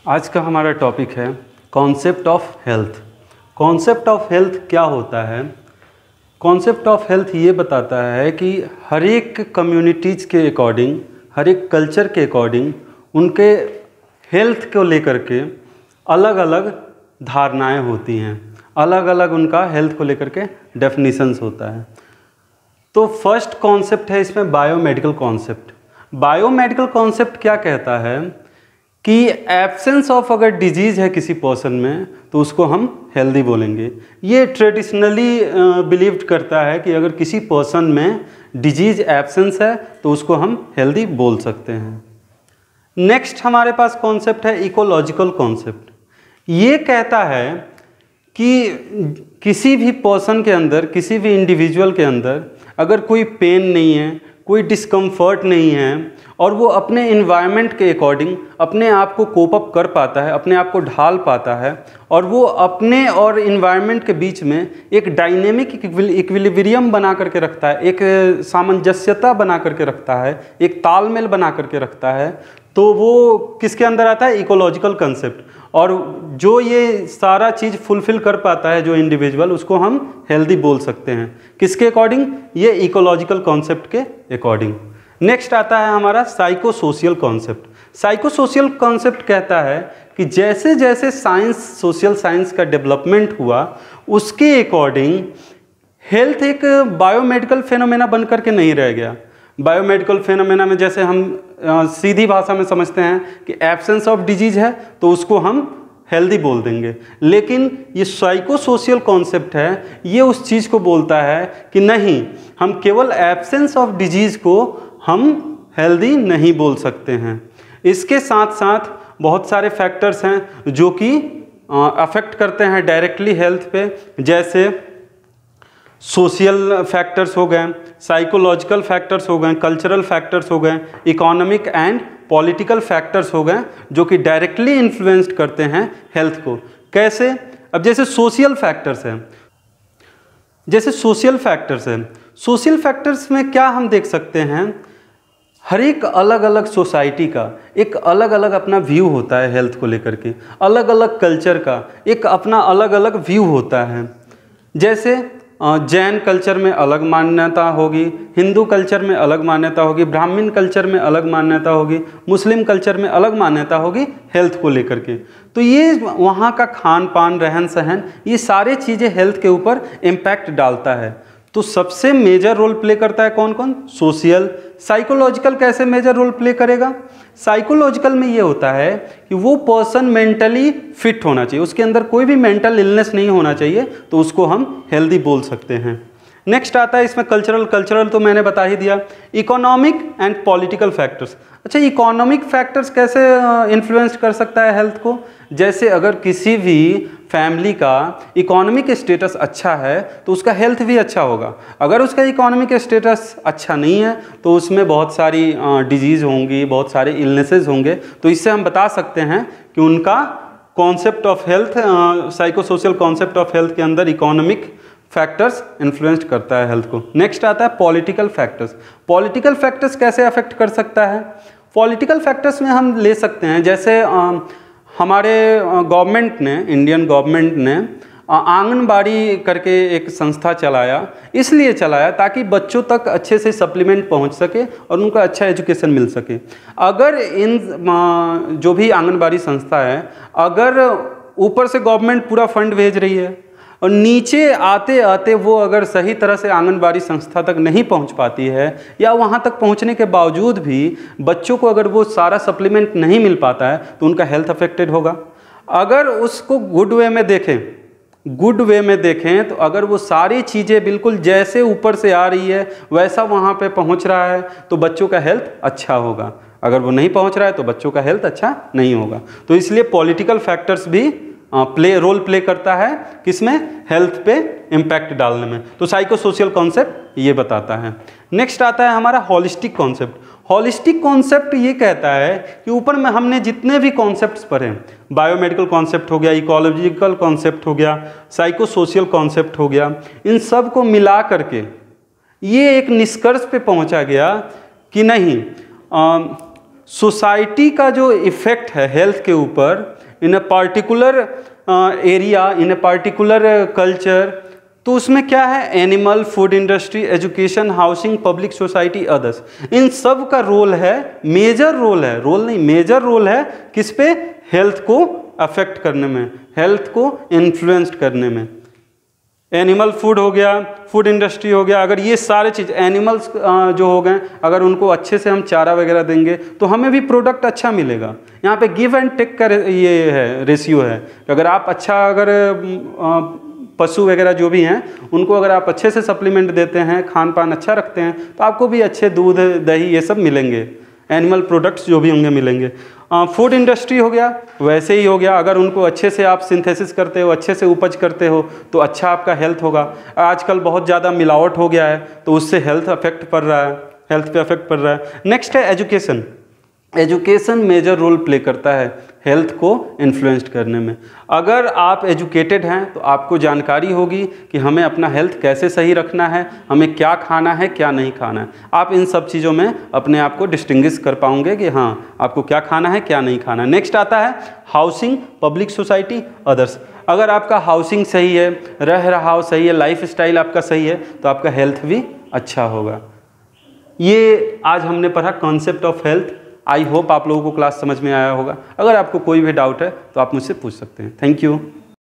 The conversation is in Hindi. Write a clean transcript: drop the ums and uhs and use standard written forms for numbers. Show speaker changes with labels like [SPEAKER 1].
[SPEAKER 1] आज का हमारा टॉपिक है concept of health. Concept of health क्या होता है? कॉन्सेप्ट ऑफ हेल्थ ये बताता है कि हर एक कम्युनिटीज़ के अकॉर्डिंग, हर एक कल्चर के अकॉर्डिंग उनके हेल्थ को लेकर के अलग अलग धारणाएं होती हैं, अलग अलग उनका हेल्थ को लेकर के डेफिनेशंस होता है। तो फर्स्ट कॉन्सेप्ट है इसमें बायोमेडिकल कॉन्सेप्ट। बायोमेडिकल कॉन्सेप्ट क्या कहता है कि एब्सेंस ऑफ अगर डिजीज़ है किसी पर्सन में तो उसको हम हेल्दी बोलेंगे। ये ट्रेडिशनली बिलीव्ड करता है कि अगर किसी पर्सन में डिजीज़ एब्सेंस है तो उसको हम हेल्दी बोल सकते हैं। नेक्स्ट हमारे पास कॉन्सेप्ट है इकोलॉजिकल कॉन्सेप्ट। ये कहता है कि किसी भी पर्सन के अंदर, किसी भी इंडिविजुअल के अंदर अगर कोई पेन नहीं है, कोई डिस्कम्फर्ट नहीं है और वो अपने इन्वायरमेंट के अकॉर्डिंग अपने आप को कोप अप कर पाता है, अपने आप को ढाल पाता है और वो अपने और इन्वायरमेंट के बीच में एक डायनेमिक इक्विलिब्रियम बना करके रखता है, एक सामंजस्यता बना करके रखता है, एक तालमेल बना करके रखता है, तो वो किसके अंदर आता है? Ecological concept. और जो ये सारा चीज़ फुलफिल कर पाता है जो इंडिविजुअल, उसको हम हेल्दी बोल सकते हैं। किसके अकॉर्डिंग? ये इकोलॉजिकल कॉन्सेप्ट के अकॉर्डिंग। नेक्स्ट आता है हमारा psycho social concept. Psycho social concept कहता है कि जैसे जैसे साइंस, सोशल साइंस का डेवलपमेंट हुआ, उसके अकॉर्डिंग हेल्थ एक बायोमेडिकल फेनोमेना बन करके नहीं रह गया। बायोमेडिकल फेनोमेना में जैसे हम सीधी भाषा में समझते हैं कि एब्सेंस ऑफ डिजीज है तो उसको हम हेल्दी बोल देंगे, लेकिन ये साइको सोशल कॉन्सेप्ट है, ये उस चीज़ को बोलता है कि नहीं, हम केवल एब्सेंस ऑफ डिजीज़ को हम हेल्दी नहीं बोल सकते हैं। इसके साथ साथ बहुत सारे फैक्टर्स हैं जो कि अफेक्ट करते हैं डायरेक्टली हेल्थ पे, जैसे सोशल फैक्टर्स हो गए, साइकोलॉजिकल फैक्टर्स हो गए, कल्चरल फैक्टर्स हो गए, इकोनॉमिक एंड पॉलिटिकल फैक्टर्स हो गए, जो कि डायरेक्टली इन्फ्लुएंस्ड करते हैं हेल्थ को। कैसे? अब जैसे सोशल फैक्टर्स हैं, सोशल फैक्टर्स में क्या हम देख सकते हैं? हर एक अलग अलग सोसाइटी का एक अलग अलग अपना व्यू होता है हेल्थ को लेकर के, अलग अलग कल्चर का एक अपना अलग अलग व्यू होता है। जैसे जैन कल्चर में अलग मान्यता होगी, हिंदू कल्चर में अलग मान्यता होगी, ब्राह्मण कल्चर में अलग मान्यता होगी, मुस्लिम कल्चर में अलग मान्यता होगी हेल्थ को लेकर के। तो ये वहाँ का खान पान, रहन सहन, ये सारे चीज़ें हेल्थ के ऊपर इम्पैक्ट डालता है। तो सबसे मेजर रोल प्ले करता है कौन कौन? सोशल। साइकोलॉजिकल कैसे मेजर रोल प्ले करेगा? साइकोलॉजिकल में ये होता है कि वो पर्सन मेंटली फिट होना चाहिए, उसके अंदर कोई भी मेंटल इलनेस नहीं होना चाहिए, तो उसको हम हेल्दी बोल सकते हैं। नेक्स्ट आता है इसमें कल्चरल तो मैंने बता ही दिया। Economic and political factors. अच्छा, इकोनॉमिक फैक्टर्स कैसे इन्फ्लुएंस कर सकता है हेल्थ को? जैसे अगर किसी भी फैमिली का इकोनॉमिक स्टेटस अच्छा है तो उसका हेल्थ भी अच्छा होगा। अगर उसका इकोनॉमिक स्टेटस अच्छा नहीं है तो उसमें बहुत सारी डिजीज़ होंगी, बहुत सारे इलनेसेस होंगे। तो इससे हम बता सकते हैं कि उनका concept of health, psycho social concept of health के अंदर इकोनॉमिक फैक्टर्स इन्फ्लुएंस करता है हेल्थ को। नेक्स्ट आता है पॉलिटिकल फैक्टर्स। पॉलिटिकल फैक्टर्स कैसे अफेक्ट कर सकता है? पॉलिटिकल फैक्टर्स में हम ले सकते हैं, जैसे हमारे गवर्नमेंट ने, इंडियन गवर्नमेंट ने आंगनबाड़ी करके एक संस्था चलाया, इसलिए चलाया ताकि बच्चों तक अच्छे से सप्लीमेंट पहुंच सके और उनको अच्छा एजुकेशन मिल सके। अगर इन जो भी आंगनबाड़ी संस्था है, अगर ऊपर से गवर्नमेंट पूरा फंड भेज रही है और नीचे आते आते वो अगर सही तरह से आंगनबाड़ी संस्था तक नहीं पहुंच पाती है, या वहां तक पहुंचने के बावजूद भी बच्चों को अगर वो सारा सप्लीमेंट नहीं मिल पाता है तो उनका हेल्थ अफेक्टेड होगा। अगर उसको गुड वे में देखें तो अगर वो सारी चीज़ें बिल्कुल जैसे ऊपर से आ रही है वैसा वहाँ पे पहुँच रहा है तो बच्चों का हेल्थ अच्छा होगा। अगर वो नहीं पहुँच रहा है तो बच्चों का हेल्थ अच्छा नहीं होगा। तो इसलिए पॉलिटिकल फैक्टर्स भी रोल प्ले करता है किसमें? हेल्थ पे इम्पैक्ट डालने में। तो साइको सोशल कॉन्सेप्ट ये बताता है। नेक्स्ट आता है हमारा हॉलिस्टिक कॉन्सेप्ट। हॉलिस्टिक कॉन्सेप्ट ये कहता है कि ऊपर में हमने जितने भी कॉन्सेप्ट्स पढ़े, बायोमेडिकल कॉन्सेप्ट हो गया, इकोलॉजिकल कॉन्सेप्ट हो गया, साइको सोशल कॉन्सेप्ट हो गया, इन सब को मिला करके ये एक निष्कर्ष पे पहुंचा गया कि नहीं, सोसाइटी का जो इफ़ेक्ट है हेल्थ के ऊपर in a particular area, in a particular culture, तो उसमें क्या है, animal, food industry, education, housing, public society, others, इन सब का रोल है, मेजर रोल है, रोल नहीं मेजर रोल है किस पे, हेल्थ को अफेक्ट करने में, हेल्थ को इन्फ्लुएंस्ड करने में। एनिमल फूड हो गया, फूड इंडस्ट्री हो गया, अगर ये सारे चीज़ एनिमल्स जो हो गए, अगर उनको अच्छे से हम चारा वगैरह देंगे तो हमें भी प्रोडक्ट अच्छा मिलेगा। यहाँ पे गिव एंड टेक का ये है, रेशियो है। अगर आप अच्छा, अगर पशु वगैरह जो भी हैं उनको अगर आप अच्छे से सप्लीमेंट देते हैं, खान पान अच्छा रखते हैं, तो आपको भी अच्छे दूध, दही ये सब मिलेंगे, एनिमल प्रोडक्ट्स जो भी होंगे मिलेंगे। फूड इंडस्ट्री हो गया, वैसे ही हो गया, अगर उनको अच्छे से आप सिंथेसिस करते हो, अच्छे से उपज करते हो, तो अच्छा आपका हेल्थ होगा। आजकल बहुत ज़्यादा मिलावट हो गया है, तो उससे हेल्थ अफेक्ट पड़ रहा है, हेल्थ पे अफेक्ट पड़ रहा है। नेक्स्ट है education. Education major role play करता है हेल्थ को इन्फ्लुएंस्ड करने में। अगर आप एजुकेटेड हैं तो आपको जानकारी होगी कि हमें अपना हेल्थ कैसे सही रखना है, हमें क्या खाना है, क्या नहीं खाना है। आप इन सब चीज़ों में अपने आप को डिस्टिंग्विश कर पाओगे कि हाँ आपको क्या खाना है, क्या नहीं खाना है। नेक्स्ट आता है हाउसिंग, पब्लिक सोसाइटी, अदर्स। अगर आपका हाउसिंग सही है, रह रहाव सही है, लाइफ स्टाइल आपका सही है, तो आपका हेल्थ भी अच्छा होगा। ये आज हमने पढ़ा concept of health. I hope आप लोगों को क्लास समझ में आया होगा। अगर आपको कोई भी डाउट है तो आप मुझसे पूछ सकते हैं। Thank you.